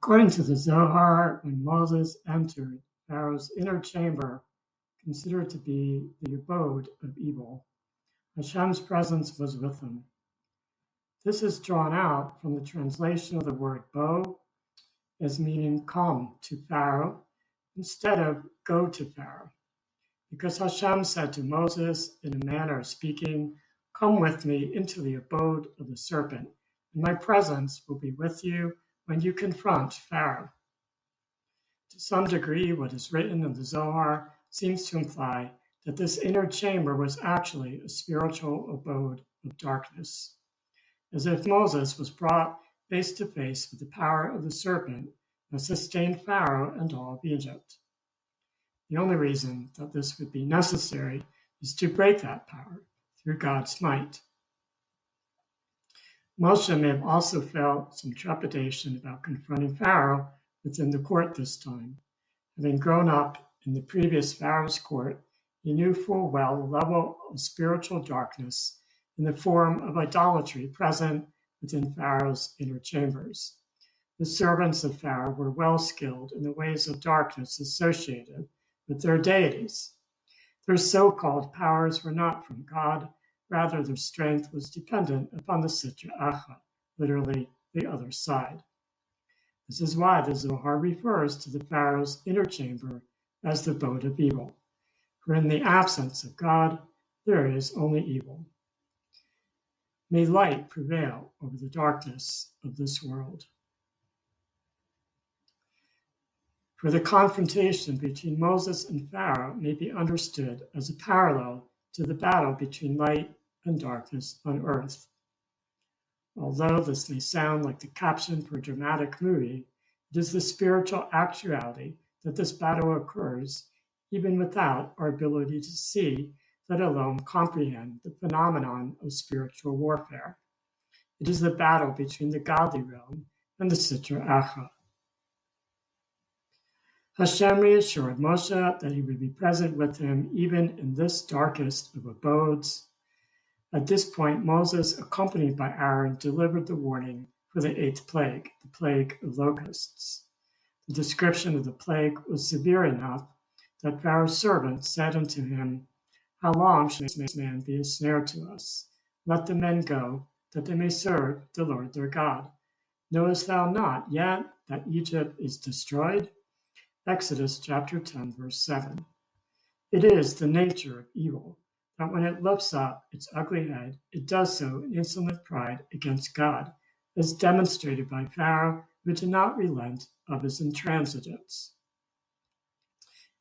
According to the Zohar, when Moses entered Pharaoh's inner chamber, considered to be the abode of evil, Hashem's presence was with him. This is drawn out from the translation of the word bo as meaning come to Pharaoh instead of go to Pharaoh. Because Hashem said to Moses in a manner of speaking, "Come with me into the abode of the serpent, and my presence will be with you when you confront Pharaoh." To some degree, what is written in the Zohar seems to imply that this inner chamber was actually a spiritual abode of darkness, as if Moses was brought face to face with the power of the serpent that sustained Pharaoh and all of Egypt. The only reason that this would be necessary is to break that power through God's might. Moshe may have also felt some trepidation about confronting Pharaoh within the court this time. Having grown up in the previous Pharaoh's court, he knew full well the level of spiritual darkness in the form of idolatry present within Pharaoh's inner chambers. The servants of Pharaoh were well skilled in the ways of darkness associated with their deities. Their so-called powers were not from God, rather their strength was dependent upon the Sitra Achra, literally the other side. This is why the Zohar refers to the Pharaoh's inner chamber as the abode of evil, for in the absence of God, there is only evil. May light prevail over the darkness of this world. For the confrontation between Moses and Pharaoh may be understood as a parallel to the battle between light and darkness on earth. Although this may sound like the caption for a dramatic movie, it is the spiritual actuality that this battle occurs even without our ability to see, let alone comprehend the phenomenon of spiritual warfare. It is the battle between the godly realm and the Sitra Achra. Hashem reassured Moshe that he would be present with him even in this darkest of abodes. At this point, Moses, accompanied by Aaron, delivered the warning for the 8th plague, the plague of locusts. The description of the plague was severe enough that Pharaoh's servants said unto him, "How long shall this man be a snare to us? Let the men go, that they may serve the Lord their God. Knowest thou not yet that Egypt is destroyed?" Exodus chapter 10, verse 7. It is the nature of evil that when it lifts up its ugly head, it does so in insolent pride against God, as demonstrated by Pharaoh, who did not relent of his intransigence.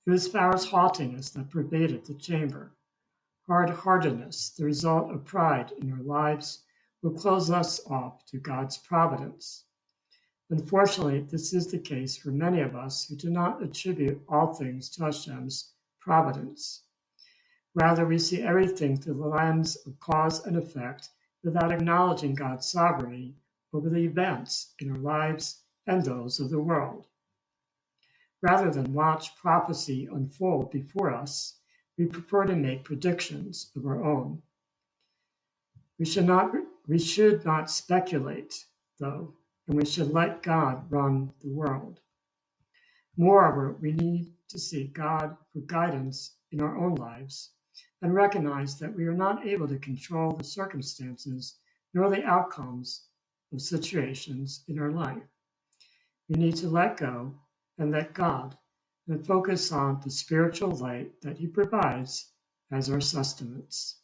It was Pharaoh's haughtiness that pervaded the chamber. Hard-heartedness, the result of pride in our lives, will close us off to God's providence. Unfortunately, this is the case for many of us who do not attribute all things to Hashem's providence. Rather, we see everything through the lens of cause and effect without acknowledging God's sovereignty over the events in our lives and those of the world. Rather than watch prophecy unfold before us, we prefer to make predictions of our own. We should not speculate, though, and we should let God run the world. Moreover, we need to seek God for guidance in our own lives and recognize that we are not able to control the circumstances nor the outcomes of situations in our life. We need to let go and let God and focus on the spiritual light that He provides as our sustenance.